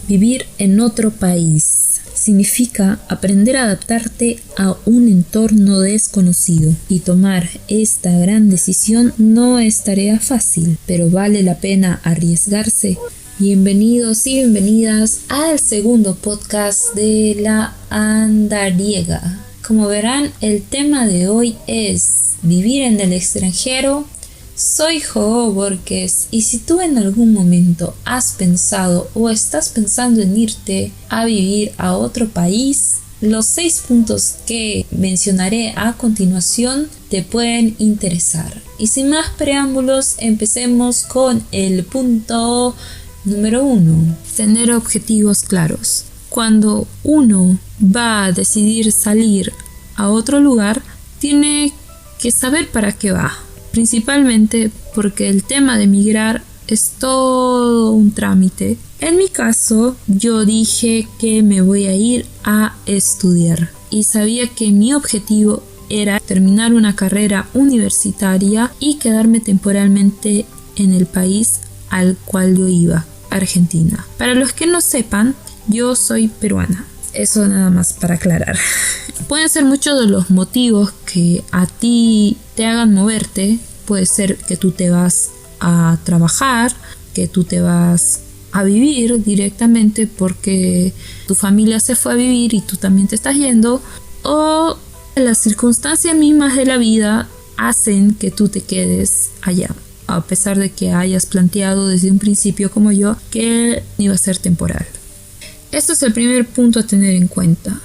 Vivir en otro país significa aprender a adaptarte a un entorno desconocido, y tomar esta gran decisión no es tarea fácil, pero vale la pena arriesgarse. Bienvenidos y bienvenidas al segundo podcast de La Andariega. Como verán, el tema de hoy es vivir en el extranjero. Soy Joao Borges, y si tú en algún momento has pensado o estás pensando en irte a vivir a otro país, los 6 puntos que mencionaré a continuación te pueden interesar. Y sin más preámbulos, empecemos con el punto número 1. Tener objetivos claros. Cuando uno va a decidir salir a otro lugar, tiene que saber para qué va. Principalmente porque el tema de emigrar es todo un trámite. En mi caso, yo dije que me voy a ir a estudiar y sabía que mi objetivo era terminar una carrera universitaria y quedarme temporalmente en el país al cual yo iba, Argentina. Para los que no sepan, yo soy peruana. Eso nada más para aclarar. Pueden ser muchos de los motivos que a ti te hagan moverte. Puede ser que tú te vas a trabajar, que tú te vas a vivir directamente porque tu familia se fue a vivir y tú también te estás yendo, o las circunstancias mismas de la vida hacen que tú te quedes allá, a pesar de que hayas planteado desde un principio, como yo, que iba a ser temporal. Esto es el primer punto a tener en cuenta.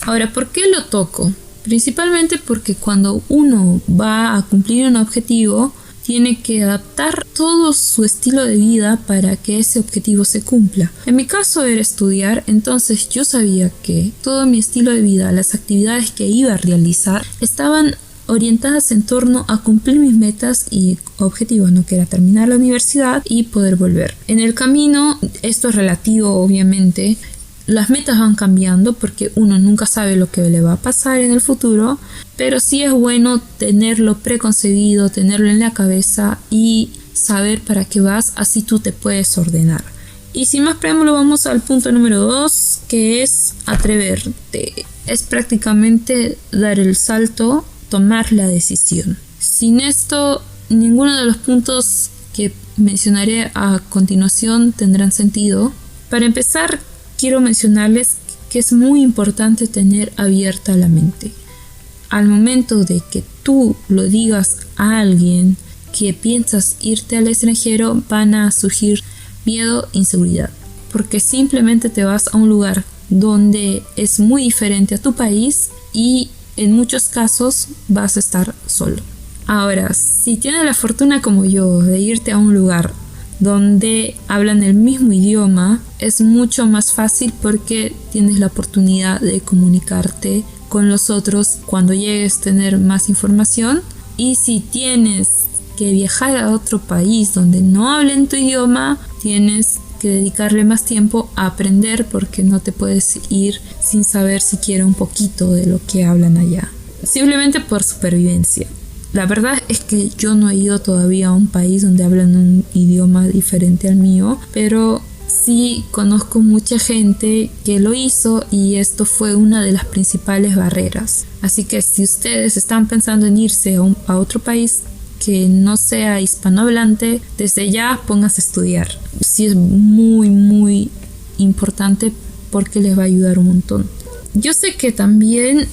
Ahora, ¿por qué lo toco? Principalmente porque cuando uno va a cumplir un objetivo, tiene que adaptar todo su estilo de vida para que ese objetivo se cumpla. En mi caso era estudiar, entonces yo sabía que todo mi estilo de vida, las actividades que iba a realizar, estaban orientadas en torno a cumplir mis metas y objetivos, ¿no? Que era terminar la universidad y poder volver. En el camino, esto es relativo, obviamente. Las metas van cambiando porque uno nunca sabe lo que le va a pasar en el futuro, pero sí es bueno tenerlo preconcebido, tenerlo en la cabeza y saber para qué vas, así tú te puedes ordenar. Y sin más preámbulo, vamos al punto número 2, que es atreverte. Es prácticamente dar el salto, tomar la decisión. Sin esto, ninguno de los puntos que mencionaré a continuación tendrán sentido. Para empezar, quiero mencionarles que es muy importante tener abierta la mente. Al momento de que tú lo digas a alguien que piensas irte al extranjero, van a surgir miedo e inseguridad, porque simplemente te vas a un lugar donde es muy diferente a tu país y en muchos casos vas a estar solo. Ahora, si tienes la fortuna como yo de irte a un lugar donde hablan el mismo idioma, es mucho más fácil porque tienes la oportunidad de comunicarte con los otros cuando llegues a tener más información. Y si tienes que viajar a otro país donde no hablen tu idioma, tienes que dedicarle más tiempo a aprender porque no te puedes ir sin saber siquiera un poquito de lo que hablan allá, simplemente por supervivencia. La verdad es que yo no he ido todavía a un país donde hablan un idioma diferente al mío, pero sí conozco mucha gente que lo hizo y esto fue una de las principales barreras. Así que si ustedes están pensando en irse a otro país que no sea hispanohablante, desde ya pónganse a estudiar. Sí, es muy muy importante porque les va a ayudar un montón. Yo sé que también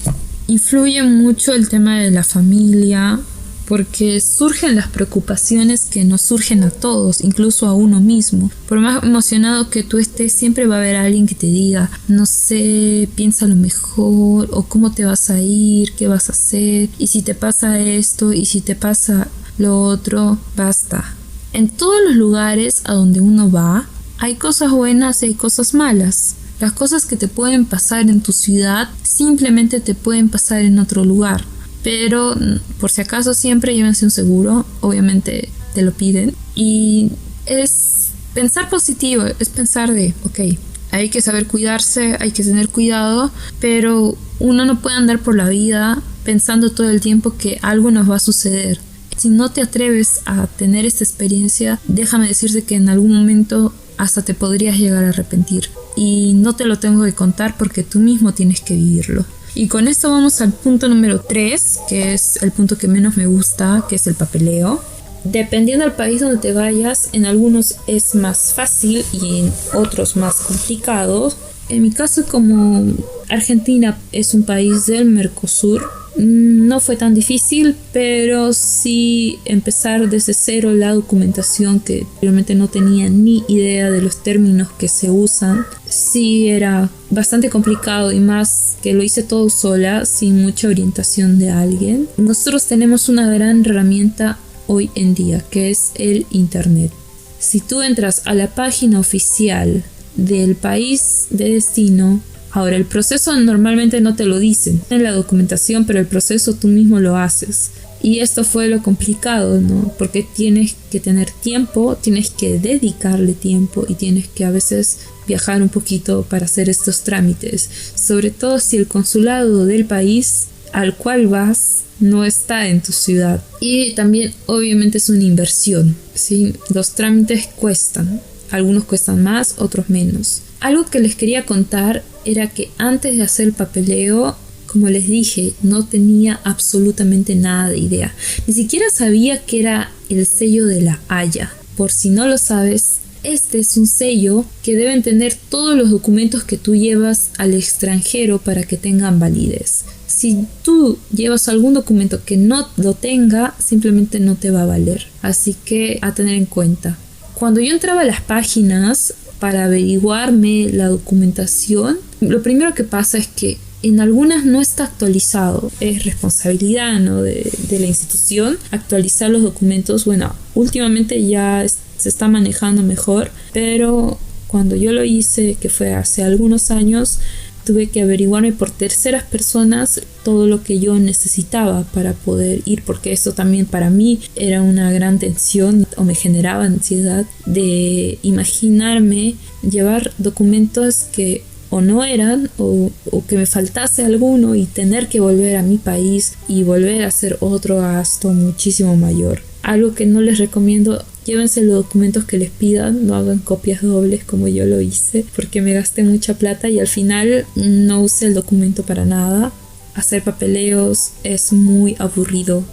influye mucho el tema de la familia, porque surgen las preocupaciones que nos surgen a todos, incluso a uno mismo. Por más emocionado que tú estés, siempre va a haber alguien que te diga, no sé, piensa lo mejor, o cómo te vas a ir, qué vas a hacer, y si te pasa esto, y si te pasa lo otro. Basta. En todos los lugares a donde uno va, hay cosas buenas y hay cosas malas. Las cosas que te pueden pasar en tu ciudad simplemente te pueden pasar en otro lugar. Pero por si acaso siempre llévense un seguro, obviamente te lo piden. Y es pensar positivo, es pensar de, ok, hay que saber cuidarse, hay que tener cuidado, pero uno no puede andar por la vida pensando todo el tiempo que algo nos va a suceder. Si no te atreves a tener esta experiencia, déjame decirte que en algún momento hasta te podrías llegar a arrepentir. Y no te lo tengo que contar porque tú mismo tienes que vivirlo. Y con esto vamos al punto número 3, que es el punto que menos me gusta, que es el papeleo. Dependiendo del país donde te vayas, en algunos es más fácil y en otros más complicado. En mi caso, como Argentina es un país del Mercosur, no fue tan difícil, pero sí empezar desde cero la documentación, que realmente no tenía ni idea de los términos que se usan, sí era bastante complicado, y más que lo hice todo sola, sin mucha orientación de alguien. Nosotros tenemos una gran herramienta hoy en día, que es el internet. Si tú entras a la página oficial del país de destino, ahora el proceso normalmente no te lo dicen en la documentación, pero el proceso tú mismo lo haces. Y esto fue lo complicado, ¿no? Porque tienes que tener tiempo, tienes que dedicarle tiempo y tienes que a veces viajar un poquito para hacer estos trámites. Sobre todo si el consulado del país al cual vas no está en tu ciudad. Y también obviamente es una inversión, ¿sí? Los trámites cuestan. Algunos cuestan más, otros menos. Algo que les quería contar era que antes de hacer el papeleo, como les dije, no tenía absolutamente nada de idea. Ni siquiera sabía que era el sello de La Haya. Por si no lo sabes, este es un sello que deben tener todos los documentos que tú llevas al extranjero para que tengan validez. Si tú llevas algún documento que no lo tenga, simplemente no te va a valer. Así que a tener en cuenta. Cuando yo entraba a las páginas para averiguarme la documentación, lo primero que pasa es que en algunas no está actualizado. Es responsabilidad, ¿no?, de la institución actualizar los documentos. Bueno, últimamente ya se está manejando mejor, pero cuando yo lo hice, que fue hace algunos años, tuve que averiguarme por terceras personas todo lo que yo necesitaba para poder ir, porque eso también para mí era una gran tensión o me generaba ansiedad de imaginarme llevar documentos que o no eran o que me faltase alguno y tener que volver a mi país y volver a hacer otro gasto muchísimo mayor. Algo que no les recomiendo: llévense los documentos que les pidan, no hagan copias dobles como yo lo hice, porque me gasté mucha plata y al final no usé el documento para nada. Hacer papeleos es muy aburrido.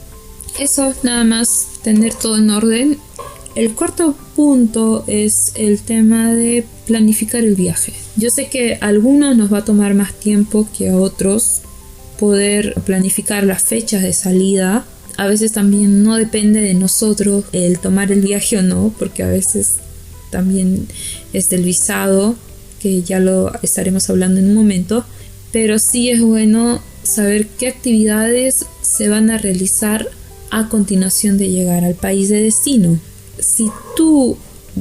Eso, nada más, tener todo en orden. El cuarto punto es el tema de planificar el viaje. Yo sé que a algunos nos va a tomar más tiempo que a otros poder planificar las fechas de salida. A veces también no depende de nosotros el tomar el viaje o no, porque a veces también es del visado, que ya lo estaremos hablando en un momento. Pero sí es bueno saber qué actividades se van a realizar a continuación de llegar al país de destino. Si tú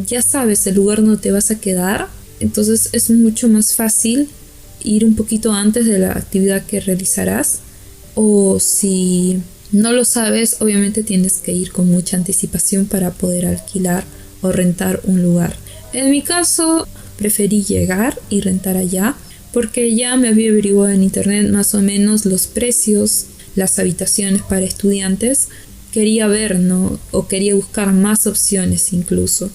ya sabes el lugar donde te vas a quedar, entonces es mucho más fácil ir un poquito antes de la actividad que realizarás. O si no lo sabes, obviamente tienes que ir con mucha anticipación para poder alquilar o rentar un lugar. En mi caso, preferí llegar y rentar allá, porque ya me había averiguado en internet más o menos los precios, las habitaciones para estudiantes. Quería ver, ¿no?, o quería buscar más opciones incluso.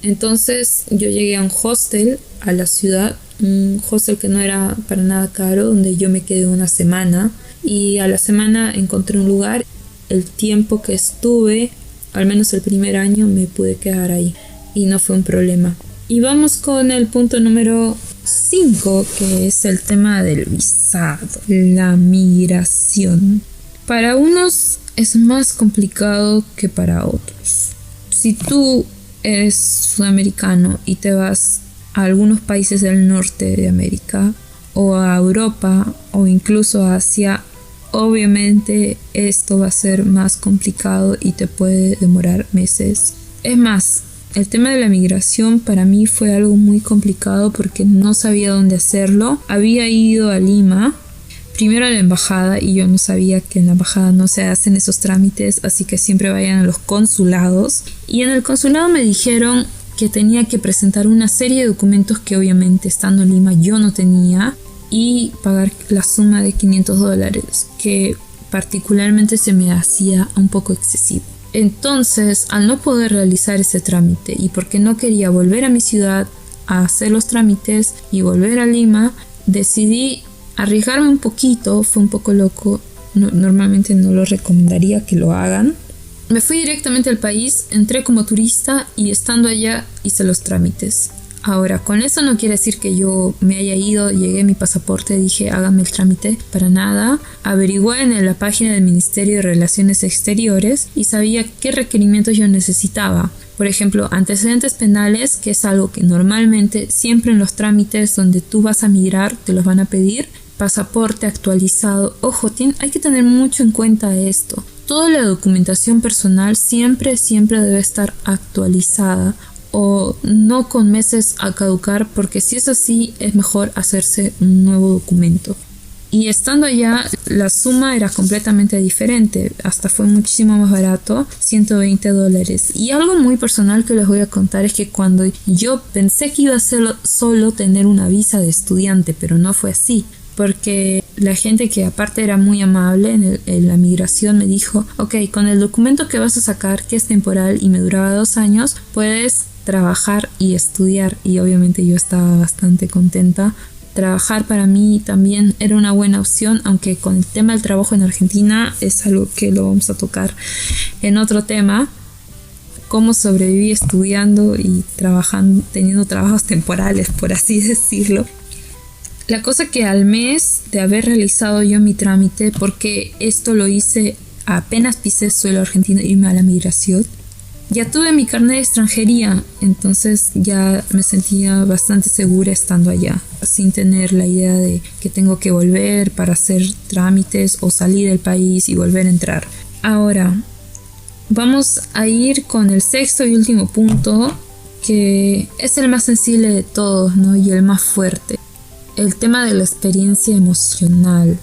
Entonces yo llegué a un hostel a la ciudad, un hostel que no era para nada caro, donde yo me quedé una semana. Y a la semana encontré un lugar. El tiempo que estuve, al menos el primer año, me pude quedar ahí y no fue un problema. Y vamos con el punto número 5, que es el tema del visado, la migración. Para unos es más complicado que para otros. Si tú eres sudamericano y te vas a algunos países del norte de América o a Europa o incluso a Asia, obviamente esto va a ser más complicado y te puede demorar meses. Es más, el tema de la migración para mí fue algo muy complicado porque no sabía dónde hacerlo. Había ido a Lima, primero a la embajada, y yo no sabía que en la embajada no se hacen esos trámites, así que siempre vayan a los consulados. Y en el consulado me dijeron que tenía que presentar una serie de documentos que obviamente estando en Lima yo no tenía, y pagar la suma de $500, que particularmente se me hacía un poco excesivo. Entonces, al no poder realizar ese trámite y porque no quería volver a mi ciudad a hacer los trámites y volver a Lima, decidí arriesgarme un poquito. Fue un poco loco, normalmente no lo recomendaría que lo hagan. Me fui directamente al país, entré como turista y estando allá hice los trámites. Ahora, con eso no quiere decir que yo me haya ido, llegué a mi pasaporte, dije hágame el trámite, para nada. Averigué en la página del Ministerio de Relaciones Exteriores y sabía qué requerimientos yo necesitaba. Por ejemplo, antecedentes penales, que es algo que normalmente siempre en los trámites donde tú vas a migrar te los van a pedir. Pasaporte actualizado. Ojo, hay que tener mucho en cuenta esto. Toda la documentación personal siempre debe estar actualizada o no con meses a caducar, porque si es así es mejor hacerse un nuevo documento. Y estando allá la suma era completamente diferente, hasta fue muchísimo más barato, $120. Y algo muy personal que les voy a contar es que cuando yo pensé que iba a ser solo tener una visa de estudiante, pero no fue así. Porque la gente, que aparte era muy amable en la migración, me dijo, ok, con el documento que vas a sacar, que es temporal y me duraba 2 años, puedes trabajar y estudiar. Y obviamente yo estaba bastante contenta. Trabajar para mí también era una buena opción, aunque con el tema del trabajo en Argentina es algo que lo vamos a tocar en otro tema. Cómo sobreviví estudiando y trabajando, teniendo trabajos temporales, por así decirlo. La cosa que al mes de haber realizado yo mi trámite, porque esto lo hice apenas pisé suelo argentino e irme a la migración, ya tuve mi carnet de extranjería, entonces ya me sentía bastante segura estando allá, sin tener la idea de que tengo que volver para hacer trámites o salir del país y volver a entrar. Ahora, vamos a ir con el sexto y último punto, que es el más sensible de todos, ¿no? Y el más fuerte. El tema de la experiencia emocional.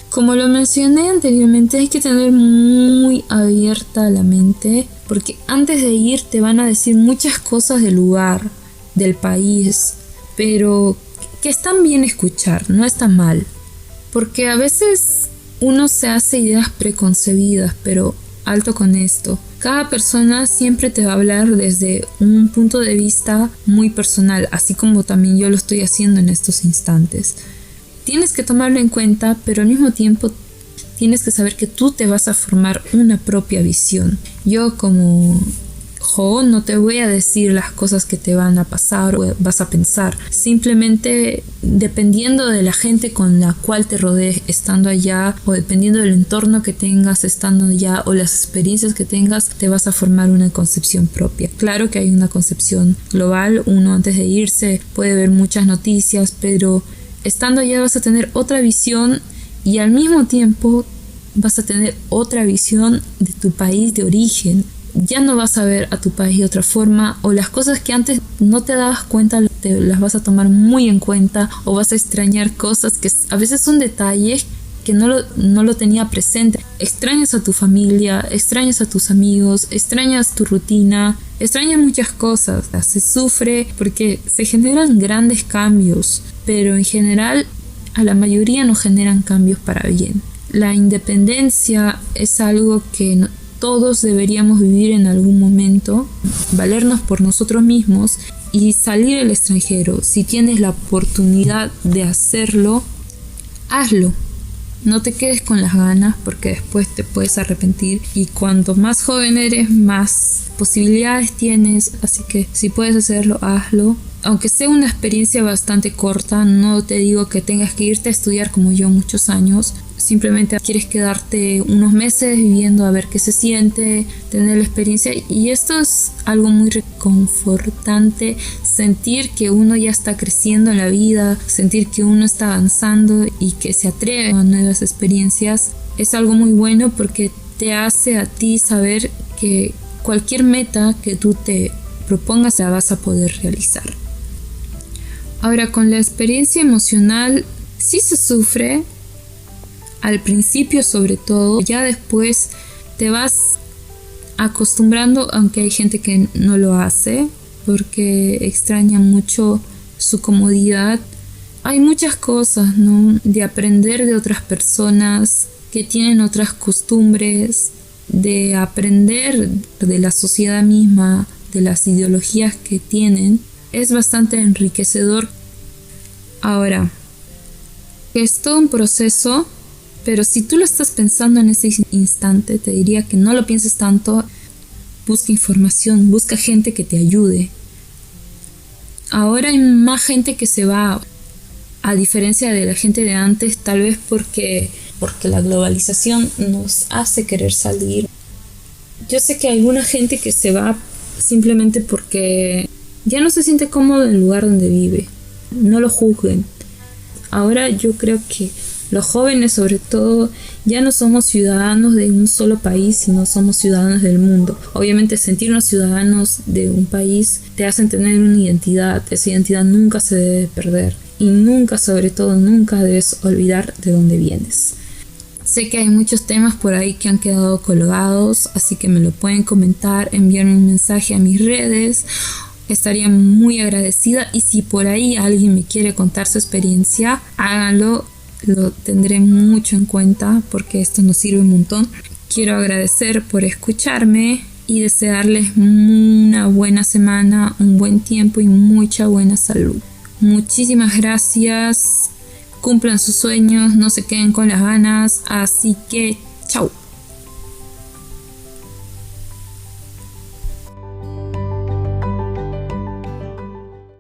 Como lo mencioné anteriormente, hay que tener muy abierta la mente, porque antes de ir te van a decir muchas cosas del lugar, del país, pero que están bien escuchar, no está mal. Porque a veces uno se hace ideas preconcebidas, pero alto con esto. Cada persona siempre te va a hablar desde un punto de vista muy personal, así como también yo lo estoy haciendo en estos instantes. Tienes que tomarlo en cuenta, pero al mismo tiempo tienes que saber que tú te vas a formar una propia visión. Yo como no te voy a decir las cosas que te van a pasar o vas a pensar. Simplemente dependiendo de la gente con la cual te rodees estando allá, o dependiendo del entorno que tengas estando allá, o las experiencias que tengas, te vas a formar una concepción propia. Claro que hay una concepción global. Uno antes de irse puede ver muchas noticias, pero estando allá vas a tener otra visión y al mismo tiempo vas a tener otra visión de tu país de origen. Ya no vas a ver a tu país de otra forma, o las cosas que antes no te dabas cuenta te las vas a tomar muy en cuenta, o vas a extrañar cosas que a veces son detalles que no lo tenía presente. Extrañas a tu familia, extrañas a tus amigos, extrañas tu rutina, extrañas muchas cosas. Se sufre porque se generan grandes cambios, pero en general a la mayoría no generan cambios para bien. La independencia es algo que todos deberíamos vivir en algún momento, valernos por nosotros mismos y salir al extranjero. Si tienes la oportunidad de hacerlo, hazlo. No te quedes con las ganas, porque después te puedes arrepentir, y cuanto más joven eres, más posibilidades tienes, así que si puedes hacerlo, hazlo. Aunque sea una experiencia bastante corta, no te digo que tengas que irte a estudiar como yo muchos años. Simplemente quieres quedarte unos meses viviendo a ver qué se siente, tener la experiencia, y esto es algo muy reconfortante, sentir que uno ya está creciendo en la vida, sentir que uno está avanzando y que se atreve a nuevas experiencias. Es algo muy bueno porque te hace a ti saber que cualquier meta que tú te propongas la vas a poder realizar. Ahora, con la experiencia emocional sí se sufre. Al principio sobre todo, ya después te vas acostumbrando, aunque hay gente que no lo hace porque extraña mucho su comodidad. Hay muchas cosas, ¿no? De aprender de otras personas que tienen otras costumbres, de aprender de la sociedad misma, de las ideologías que tienen, es bastante enriquecedor. Ahora, es todo un proceso, pero si tú lo estás pensando en ese instante, te diría que no lo pienses tanto. Busca información, busca gente que te ayude. Ahora hay más gente que se va, a diferencia de la gente de antes, tal vez porque la globalización nos hace querer salir. Yo sé que hay alguna gente que se va simplemente porque ya no se siente cómodo en el lugar donde vive. No lo juzguen. Ahora yo creo que los jóvenes, sobre todo, ya no somos ciudadanos de un solo país, sino somos ciudadanos del mundo. Obviamente sentirnos ciudadanos de un país te hacen tener una identidad. Esa identidad nunca se debe perder. Y nunca, sobre todo, nunca debes olvidar de dónde vienes. Sé que hay muchos temas por ahí que han quedado colgados, así que me lo pueden comentar, enviarme un mensaje a mis redes. Estaría muy agradecida, y si por ahí alguien me quiere contar su experiencia, háganlo. Lo tendré mucho en cuenta porque esto nos sirve un montón. Quiero agradecer por escucharme y desearles una buena semana, un buen tiempo y mucha buena salud. Muchísimas gracias. Cumplan sus sueños, no se queden con las ganas. Así que, chao.